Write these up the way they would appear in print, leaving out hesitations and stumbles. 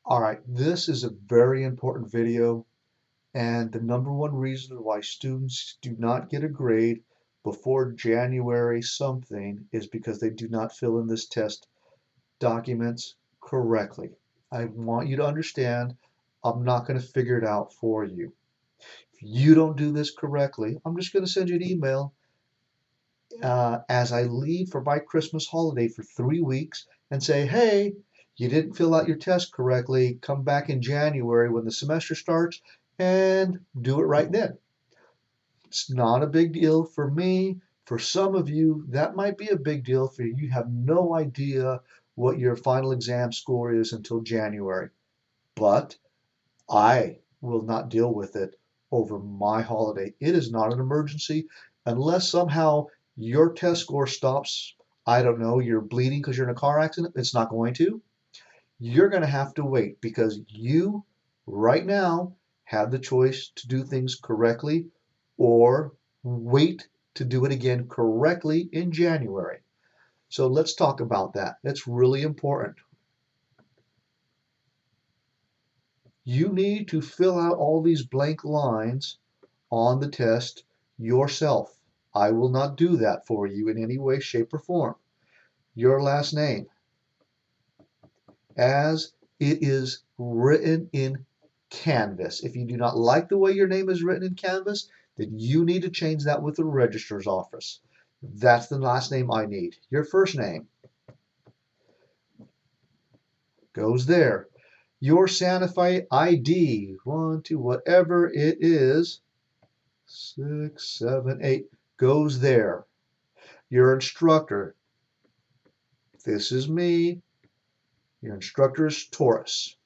All right, this is a very important video, and the number one reason why students do not get a grade before January something is because they do not fill in this test documents correctly. I want you to understand, I'm not going to figure it out for you. If you don't do this correctly, I'm just going to send you an email as I leave for my Christmas holiday for 3 weeks and say, hey, you didn't fill out your test correctly. Come back in January when the semester starts and do it right then. It's not a big deal for me. For some of you, that might be a big deal for you. You have no idea what your final exam score is until January. But I will not deal with it over my holiday. It is not an emergency unless somehow your test score stops. I don't know, you're bleeding because you're in a car accident. It's not going to. You're going to have to wait because you, right now, have the choice to do things correctly or wait to do it again correctly in January. So let's talk about that. That's really important. You need to fill out all these blank lines on the test yourself. I will not do that for you in any way, shape, or form. Your last name, as it is written in Canvas. If you do not like the way your name is written in Canvas, then you need to change that with the registrar's office. That's the last name I need. Your first name goes there. Your Santa Fe ID, 1, 2, whatever it is, 6, 7, 8, goes there. Your instructor, this is me. Your instructor is Taurus.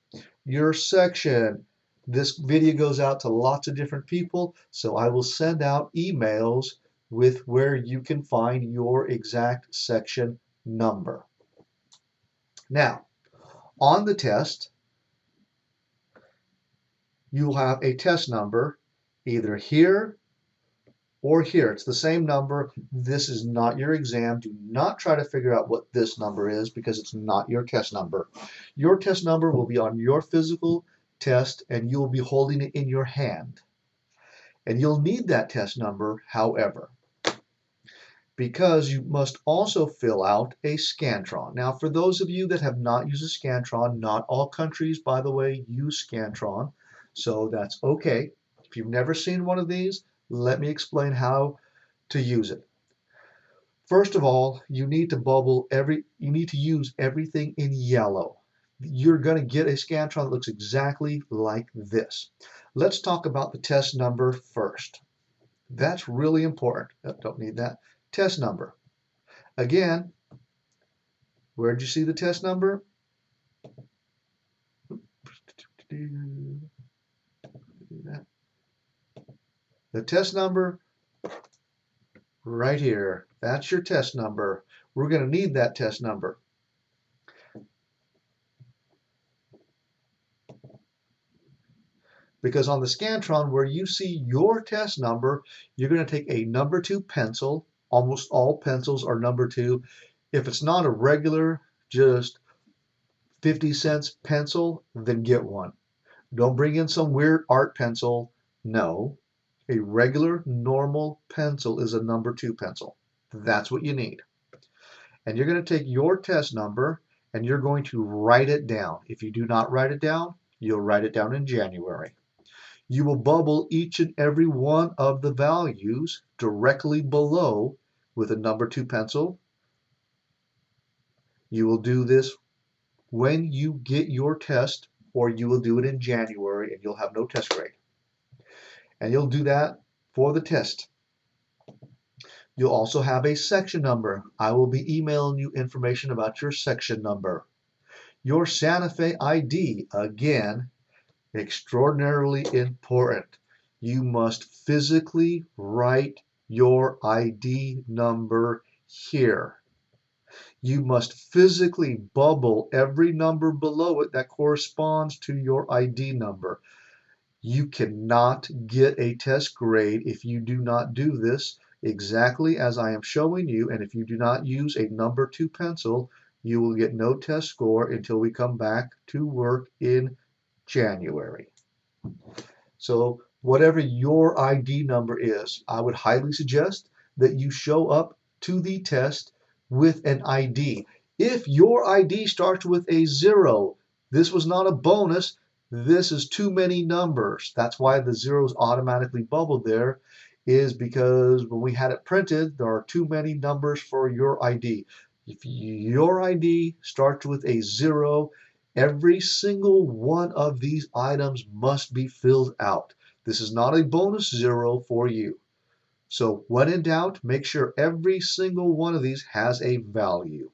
Your section, this video goes out to lots of different people, so I will send out emails with where you can find your exact section number. Now, on the test, you'll have a test number either here or here. It's the same number. This is not your exam. Do not try to figure out what this number is because it's not your test number. Your test number will be on your physical test and you'll be holding it in your hand. And you'll need that test number, however, because you must also fill out a Scantron. Now, for those of you that have not used a Scantron, not all countries, by the way, use Scantron, so that's okay. If you've never seen one of these, let me explain how to use it. First of all, you need to use everything in yellow. You're going to get a Scantron that looks exactly like this. Let's talk about the test number first. That's really important. Oh, don't need that. Test number. Again, where'd you see the test number? The test number right here. That's your test number. We're going to need that test number. Because on the Scantron, where you see your test number, you're going to take a number 2 pencil. Almost all pencils are number 2. If it's not a regular, just 50 cents pencil, then get one. Don't bring in some weird art pencil. No. A regular, normal pencil is a number 2 pencil. That's what you need. And you're going to take your test number and you're going to write it down. If you do not write it down, you'll write it down in January. You will bubble each and every one of the values directly below with a number 2 pencil. You will do this when you get your test, or you will do it in January and you'll have no test grade. And you'll do that for the test. You'll also have a section number. I will be emailing you information about your section number. Your Santa Fe ID, again, extraordinarily important. You must physically write your ID number here. You must physically bubble every number below it that corresponds to your ID number. You cannot get a test grade if you do not do this exactly as I am showing you, and if you do not use a number 2 pencil You will get no test score until we come back to work in January. So whatever your ID number is, I would highly suggest that you show up to the test with an ID. If your ID starts with a 0, this was not a bonus. This is too many numbers. That's why the zeros automatically bubbled there, is because when we had it printed, there are too many numbers for your ID. If your ID starts with a 0, every single one of these items must be filled out. This is not a bonus 0 for you. So when in doubt, make sure every single one of these has a value.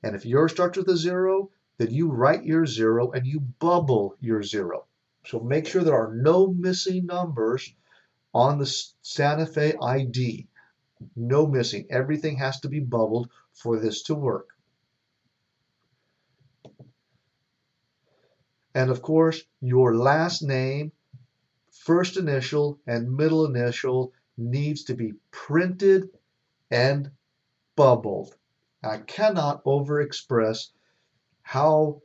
And if yours starts with a 0, then you write your 0 and you bubble your 0. So make sure there are no missing numbers on the Santa Fe ID. No missing. Everything has to be bubbled for this to work. And of course, your last name, first initial, and middle initial needs to be printed and bubbled. I cannot overexpress how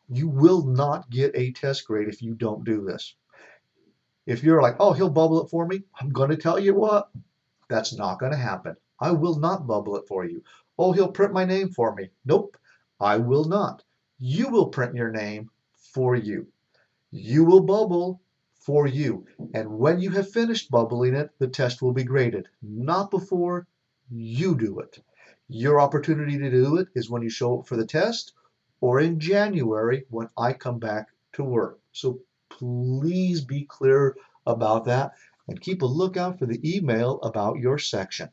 you will not get a test grade if you don't do this. If you're like, oh, he'll bubble it for me, I'm going to tell you what, that's not going to happen. I will not bubble it for you. Oh, he'll print my name for me. Nope, I will not. You will print your name for you. You will bubble for you. And when you have finished bubbling it, the test will be graded, not before you do it. Your opportunity to do it is when you show up for the test or in January when I come back to work. So please be clear about that and keep a lookout for the email about your section.